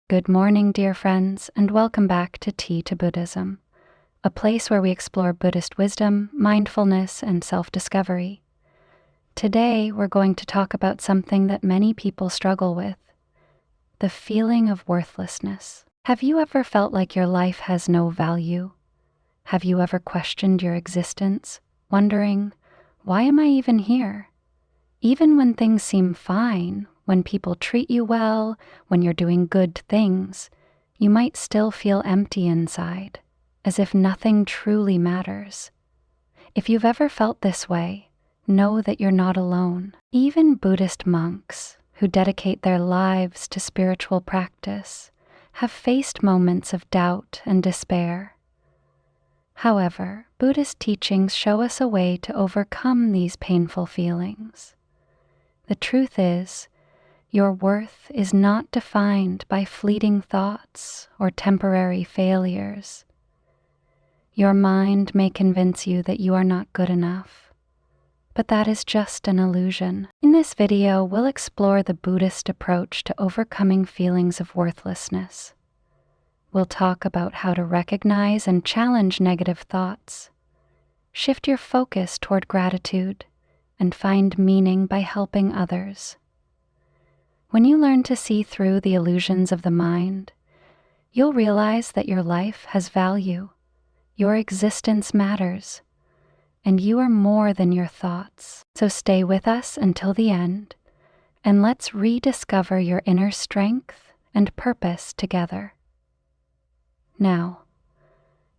Good morning, dear friends, and welcome back to TT-Buddhism, a place where we explore Buddhist wisdom, mindfulness, and self-discovery. Today, we're going to talk about something that many people struggle with: the feeling of worthlessness. Have you ever felt like your life has no value? Have you ever questioned your existence, wondering, why am I even here? Even when things seem fine, when people treat you well, when you're doing good things, you might still feel empty inside, as if nothing truly matters. If you've ever felt this way, know that you're not alone. Even Buddhist monks, who dedicate their lives to spiritual practice, have faced moments of doubt and despair. However, Buddhist teachings show us a way to overcome these painful feelings. The truth is, your worth is not defined by fleeting thoughts or temporary failures. Your mind may convince you that you are not good enough, but that is just an illusion. In this video, we'll explore the Buddhist approach to overcoming feelings of worthlessness. We'll talk about how to recognize and challenge negative thoughts, shift your focus toward gratitude, and find meaning by helping others. When you learn to see through the illusions of the mind, you'll realize that your life has value, your existence matters, and you are more than your thoughts. So stay with us until the end, and let's rediscover your inner strength and purpose together. Now,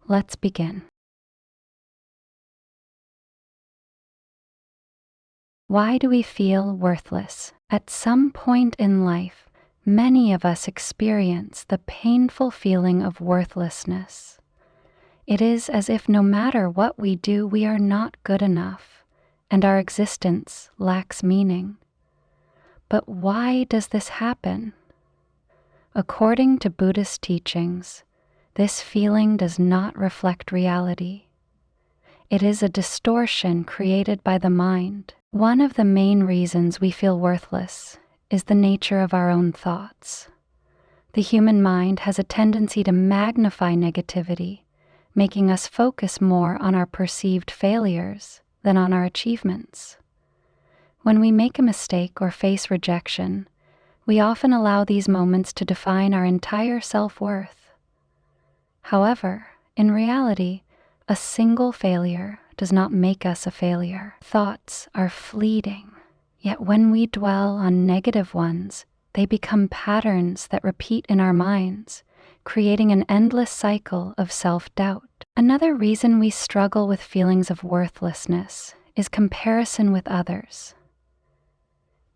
let's begin. Why do we feel worthless? At some point in life, many of us experience the painful feeling of worthlessness. It is as if no matter what we do, we are not good enough, and our existence lacks meaning. But why does this happen? According to Buddhist teachings, this feeling does not reflect reality. It is a distortion created by the mind. One of the main reasons we feel worthless is the nature of our own thoughts. The human mind has a tendency to magnify negativity, making us focus more on our perceived failures than on our achievements. When we make a mistake or face rejection, we often allow these moments to define our entire self-worth. However, in reality, a single failure does not make us a failure. Thoughts are fleeting, yet when we dwell on negative ones, they become patterns that repeat in our minds, creating an endless cycle of self-doubt. Another reason we struggle with feelings of worthlessness is comparison with others.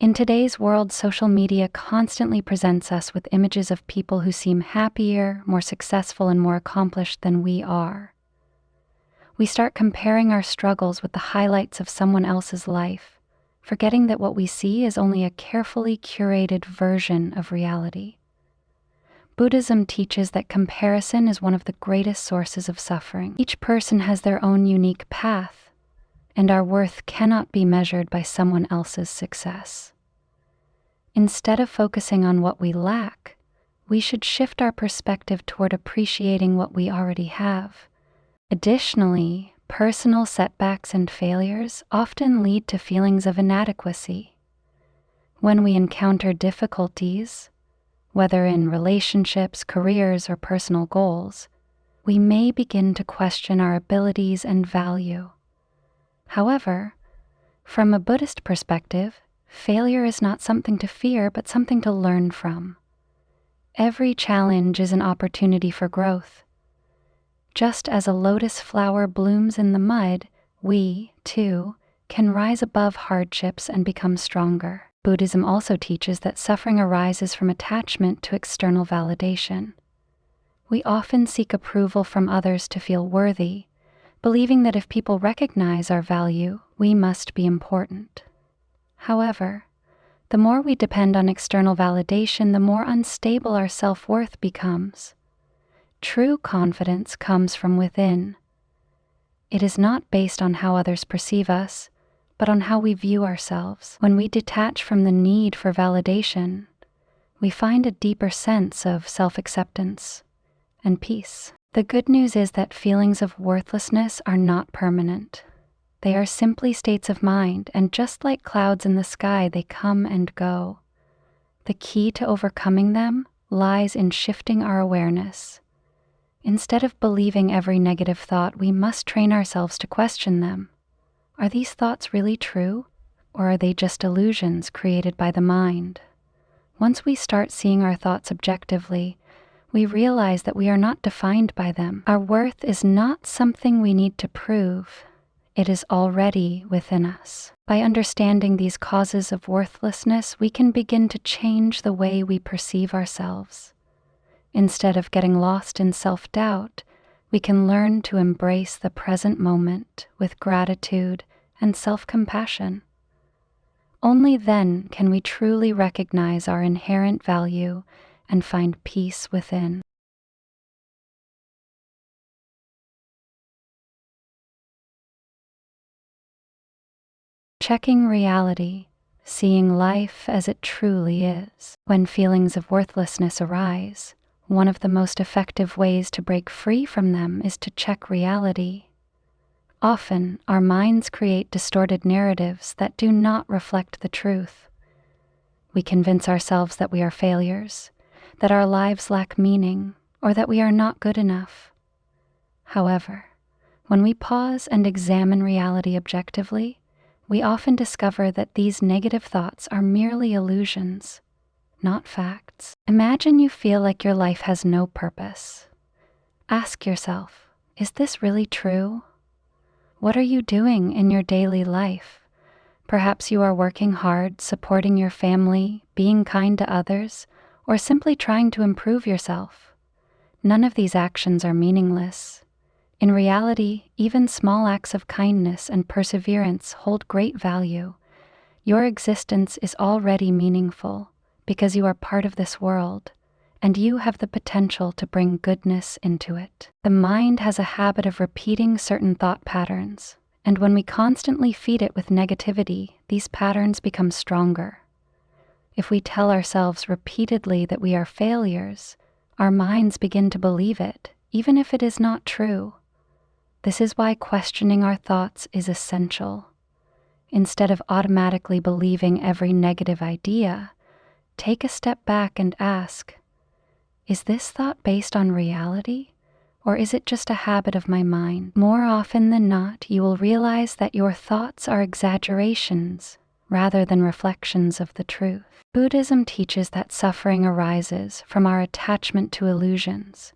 In today's world, social media constantly presents us with images of people who seem happier, more successful, and more accomplished than we are. We start comparing our struggles with the highlights of someone else's life, forgetting that what we see is only a carefully curated version of reality. Buddhism teaches that comparison is one of the greatest sources of suffering. Each person has their own unique path, and our worth cannot be measured by someone else's success. Instead of focusing on what we lack, we should shift our perspective toward appreciating what we already have. Additionally, personal setbacks and failures often lead to feelings of inadequacy. When we encounter difficulties, whether in relationships, careers, or personal goals, we may begin to question our abilities and value. However, from a Buddhist perspective, failure is not something to fear, but something to learn from. Every challenge is an opportunity for growth. Just as a lotus flower blooms in the mud, we, too, can rise above hardships and become stronger. Buddhism also teaches that suffering arises from attachment to external validation. We often seek approval from others to feel worthy, believing that if people recognize our value, we must be important. However, the more we depend on external validation, the more unstable our self-worth becomes. True confidence comes from within. It is not based on how others perceive us, but on how we view ourselves. When we detach from the need for validation, we find a deeper sense of self-acceptance and peace. The good news is that feelings of worthlessness are not permanent. They are simply states of mind, and just like clouds in the sky, they come and go. The key to overcoming them lies in shifting our awareness. Instead of believing every negative thought, we must train ourselves to question them. Are these thoughts really true, or are they just illusions created by the mind? Once we start seeing our thoughts objectively, we realize that we are not defined by them. Our worth is not something we need to prove. It is already within us. By understanding these causes of worthlessness, we can begin to change the way we perceive ourselves. Instead of getting lost in self-doubt, we can learn to embrace the present moment with gratitude and self-compassion. Only then can we truly recognize our inherent value and find peace within. Checking reality, seeing life as it truly is. When feelings of worthlessness arise, one of the most effective ways to break free from them is to check reality. Often, our minds create distorted narratives that do not reflect the truth. We convince ourselves that we are failures, that our lives lack meaning, or that we are not good enough. However, when we pause and examine reality objectively, we often discover that these negative thoughts are merely illusions, not facts. Imagine you feel like your life has no purpose. Ask yourself, is this really true? What are you doing in your daily life? Perhaps you are working hard, supporting your family, being kind to others, or simply trying to improve yourself. None of these actions are meaningless. In reality, even small acts of kindness and perseverance hold great value. Your existence is already meaningful because you are part of this world, and you have the potential to bring goodness into it. The mind has a habit of repeating certain thought patterns, and when we constantly feed it with negativity, these patterns become stronger. If we tell ourselves repeatedly that we are failures, our minds begin to believe it, even if it is not true. This is why questioning our thoughts is essential. Instead of automatically believing every negative idea, take a step back and ask, is this thought based on reality? Or is it just a habit of my mind? More often than not, you will realize that your thoughts are exaggerations rather than reflections of the truth. Buddhism teaches that suffering arises from our attachment to illusions.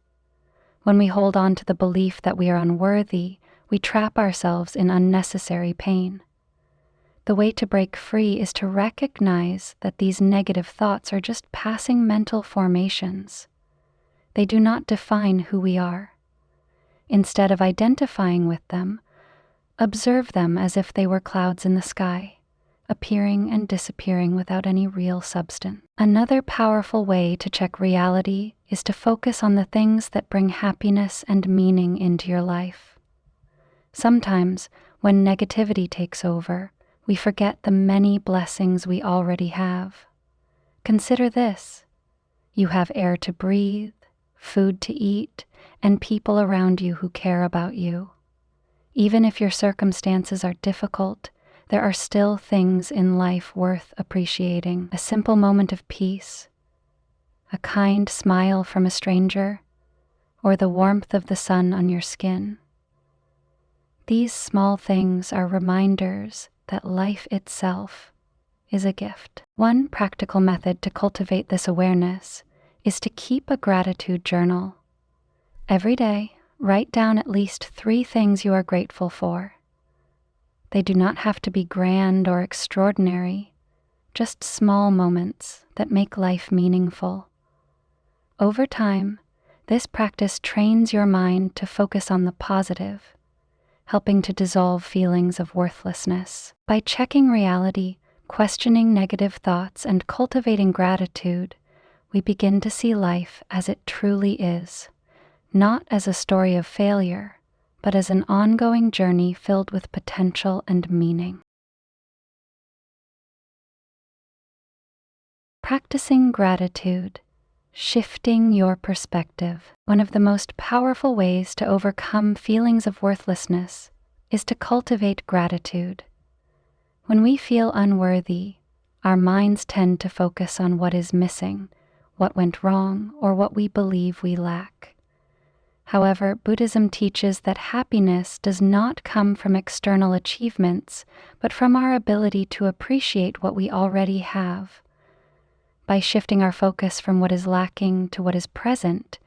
When we hold on to the belief that we are unworthy, we trap ourselves in unnecessary pain. The way to break free is to recognize that these negative thoughts are just passing mental formations. They do not define who we are. Instead of identifying with them, observe them as if they were clouds in the sky, appearing and disappearing without any real substance. Another powerful way to check reality is to focus on the things that bring happiness and meaning into your life. Sometimes, when negativity takes over, we forget the many blessings we already have. Consider this: you have air to breathe, food to eat, and people around you who care about you. Even if your circumstances are difficult, there are still things in life worth appreciating. A simple moment of peace, a kind smile from a stranger, or the warmth of the sun on your skin. These small things are reminders that life itself is a gift. One practical method to cultivate this awareness is to keep a gratitude journal. Every day, write down at least 3 things you are grateful for. They do not have to be grand or extraordinary, just small moments that make life meaningful. Over time, this practice trains your mind to focus on the positive, helping to dissolve feelings of worthlessness. By checking reality, questioning negative thoughts, and cultivating gratitude, we begin to see life as it truly is, not as a story of failure, but as an ongoing journey filled with potential and meaning. Practicing gratitude, shifting your perspective. One of the most powerful ways to overcome feelings of worthlessness is to cultivate gratitude. When we feel unworthy, our minds tend to focus on what is missing, what went wrong, or what we believe we lack. However, Buddhism teaches that happiness does not come from external achievements, but from our ability to appreciate what we already have. By shifting our focus from what is lacking to what is present,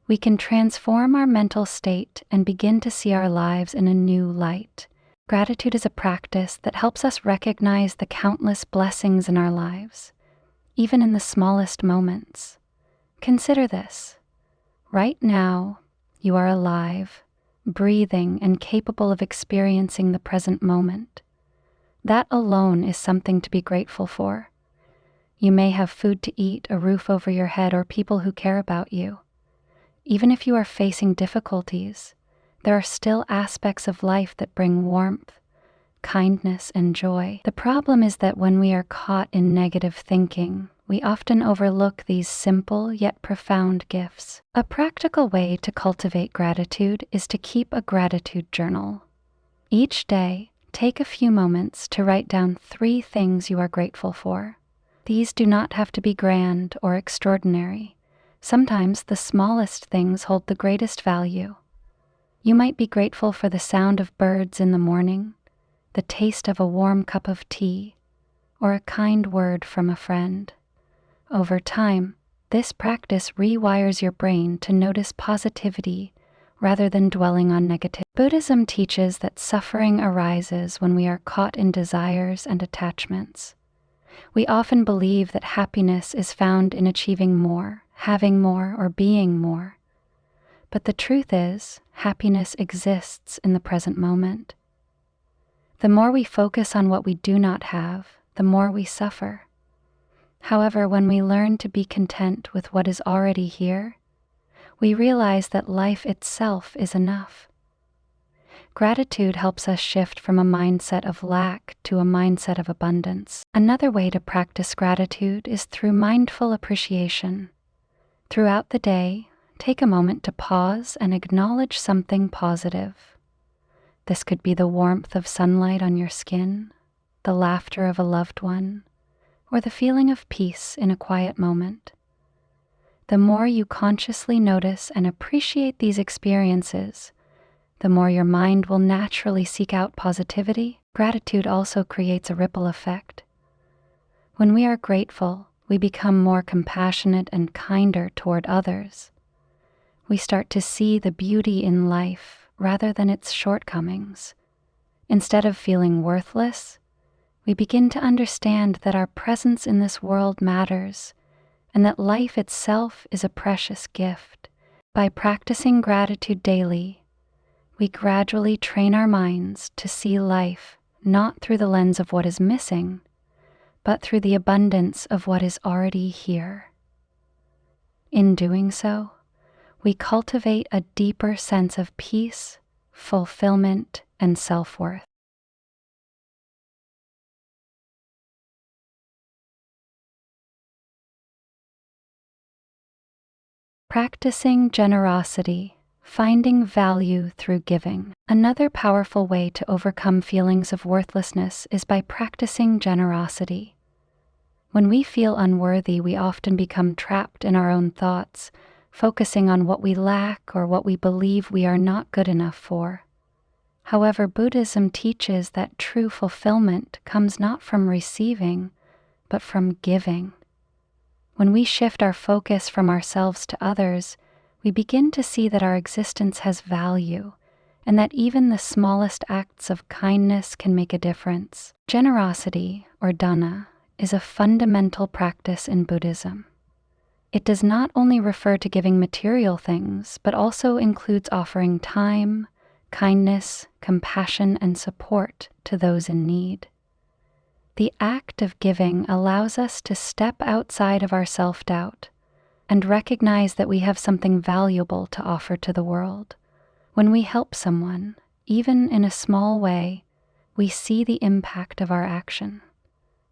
we can transform our mental state and begin to see our lives in a new light. Gratitude is a practice that helps us recognize the countless blessings in our lives, even in the smallest moments. Consider this. Right now, you are alive, breathing, and capable of experiencing the present moment. That alone is something to be grateful for. You may have food to eat, a roof over your head, or people who care about you. Even if you are facing difficulties, there are still aspects of life that bring warmth, kindness, and joy. The problem is that when we are caught in negative thinking, we often overlook these simple yet profound gifts. A practical way to cultivate gratitude is to keep a gratitude journal. Each day, take a few moments to write down 3 things you are grateful for. These do not have to be grand or extraordinary. Sometimes the smallest things hold the greatest value. You might be grateful for the sound of birds in the morning, the taste of a warm cup of tea, or a kind word from a friend. Over time, this practice rewires your brain to notice positivity rather than dwelling on negativity. Buddhism teaches that suffering arises when we are caught in desires and attachments. We often believe that happiness is found in achieving more, having more, or being more. But the truth is, happiness exists in the present moment. The more we focus on what we do not have, the more we suffer. However, when we learn to be content with what is already here, we realize that life itself is enough. Gratitude helps us shift from a mindset of lack to a mindset of abundance. Another way to practice gratitude is through mindful appreciation. Throughout the day, take a moment to pause and acknowledge something positive. This could be the warmth of sunlight on your skin, the laughter of a loved one, or the feeling of peace in a quiet moment. The more you consciously notice and appreciate these experiences, the more your mind will naturally seek out positivity. Gratitude also creates a ripple effect. When we are grateful, we become more compassionate and kinder toward others. We start to see the beauty in life rather than its shortcomings. Instead of feeling worthless, we begin to understand that our presence in this world matters and that life itself is a precious gift. By practicing gratitude daily, we gradually train our minds to see life not through the lens of what is missing, but through the abundance of what is already here. In doing so, we cultivate a deeper sense of peace, fulfillment, and self-worth. Practicing generosity, finding value through giving. Another powerful way to overcome feelings of worthlessness is by practicing generosity. When we feel unworthy, we often become trapped in our own thoughts, focusing on what we lack or what we believe we are not good enough for. However, Buddhism teaches that true fulfillment comes not from receiving, but from giving. When we shift our focus from ourselves to others, we begin to see that our existence has value, and that even the smallest acts of kindness can make a difference. Generosity, or dana, is a fundamental practice in Buddhism. It does not only refer to giving material things, but also includes offering time, kindness, compassion, and support to those in need. The act of giving allows us to step outside of our self-doubt and recognize that we have something valuable to offer to the world. When we help someone, even in a small way, we see the impact of our action.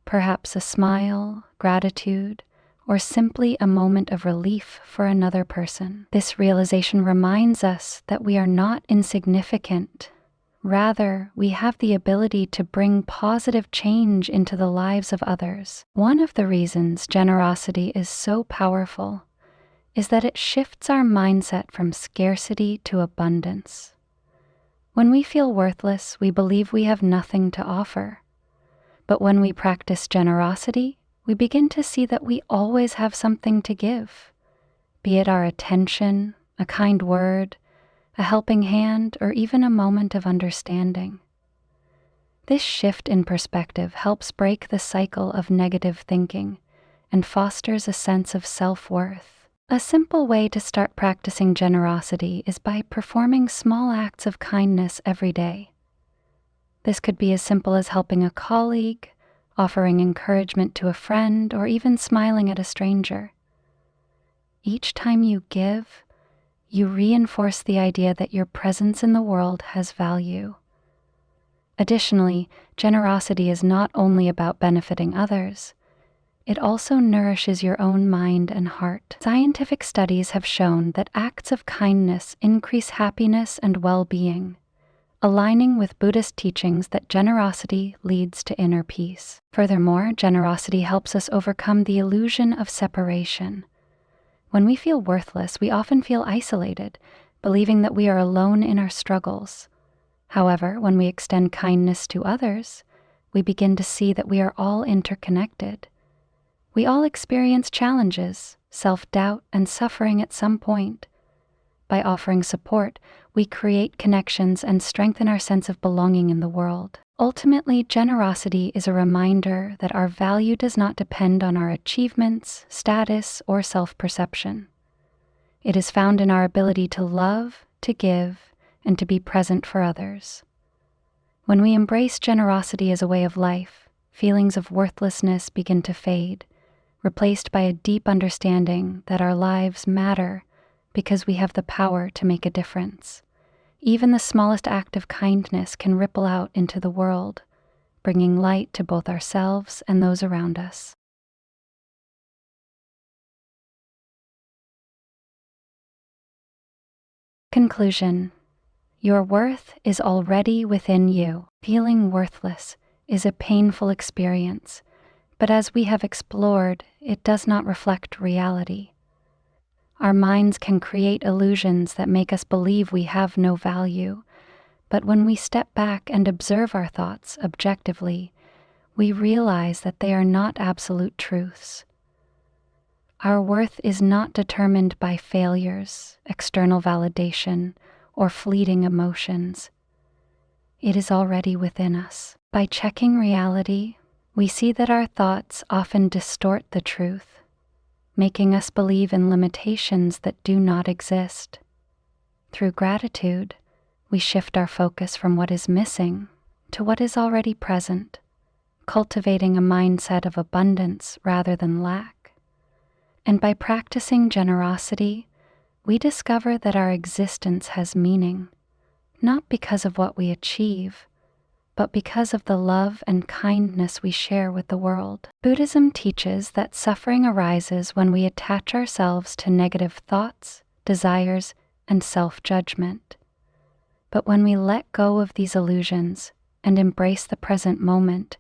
perhaps a smile, gratitude, or simply a moment of relief for another person. This realization reminds us that we are not insignificant. Rather, we have the ability to bring positive change into the lives of others. One of the reasons generosity is so powerful is that it shifts our mindset from scarcity to abundance. When we feel worthless, we believe we have nothing to offer. But when we practice generosity, we begin to see that we always have something to give, be it our attention, a kind word, a helping hand, or even a moment of understanding. This shift in perspective helps break the cycle of negative thinking and fosters a sense of self-worth. A simple way to start practicing generosity is by performing small acts of kindness every day. This could be as simple as helping a colleague, offering encouragement to a friend, or even smiling at a stranger. Each time you give, you reinforce the idea that your presence in the world has value. Additionally, generosity is not only about benefiting others, it also nourishes your own mind and heart. Scientific studies have shown that acts of kindness increase happiness and well-being, aligning with Buddhist teachings that generosity leads to inner peace. Furthermore, generosity helps us overcome the illusion of separation. When we feel worthless, we often feel isolated, believing that we are alone in our struggles. However, when we extend kindness to others, we begin to see that we are all interconnected. We all experience challenges, self-doubt, and suffering at some point. By offering support, we create connections and strengthen our sense of belonging in the world. Ultimately, generosity is a reminder that our value does not depend on our achievements, status, or self-perception. It is found in our ability to love, to give, and to be present for others. When we embrace generosity as a way of life, feelings of worthlessness begin to fade, replaced by a deep understanding that our lives matter because we have the power to make a difference. Even the smallest act of kindness can ripple out into the world, bringing light to both ourselves and those around us. Conclusion. Your worth is already within you. Feeling worthless is a painful experience, but as we have explored, it does not reflect reality. Our minds can create illusions that make us believe we have no value, but when we step back and observe our thoughts objectively, we realize that they are not absolute truths. Our worth is not determined by failures, external validation, or fleeting emotions. It is already within us. By checking reality, we see that our thoughts often distort the truth, making us believe in limitations that do not exist. Through gratitude, we shift our focus from what is missing to what is already present, cultivating a mindset of abundance rather than lack. And by practicing generosity, we discover that our existence has meaning, not because of what we achieve, but because of the love and kindness we share with the world. Buddhism teaches that suffering arises when we attach ourselves to negative thoughts, desires, and self-judgment. But when we let go of these illusions and embrace the present moment,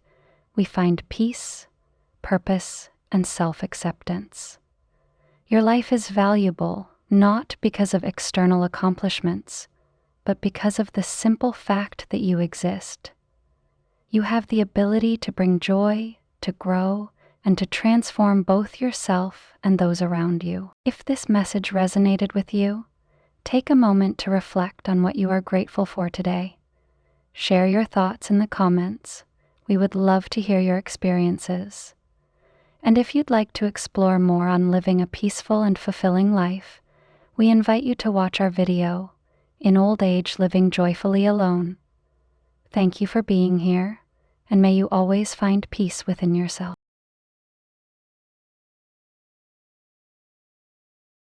we find peace, purpose, and self-acceptance. Your life is valuable not because of external accomplishments, but because of the simple fact that you exist. You have the ability to bring joy, to grow, and to transform both yourself and those around you. If this message resonated with you, take a moment to reflect on what you are grateful for today. Share your thoughts in the comments. We would love to hear your experiences. And if you'd like to explore more on living a peaceful and fulfilling life, we invite you to watch our video, In Old Age Living Joyfully Alone. Thank you for being here, and may you always find peace within yourself.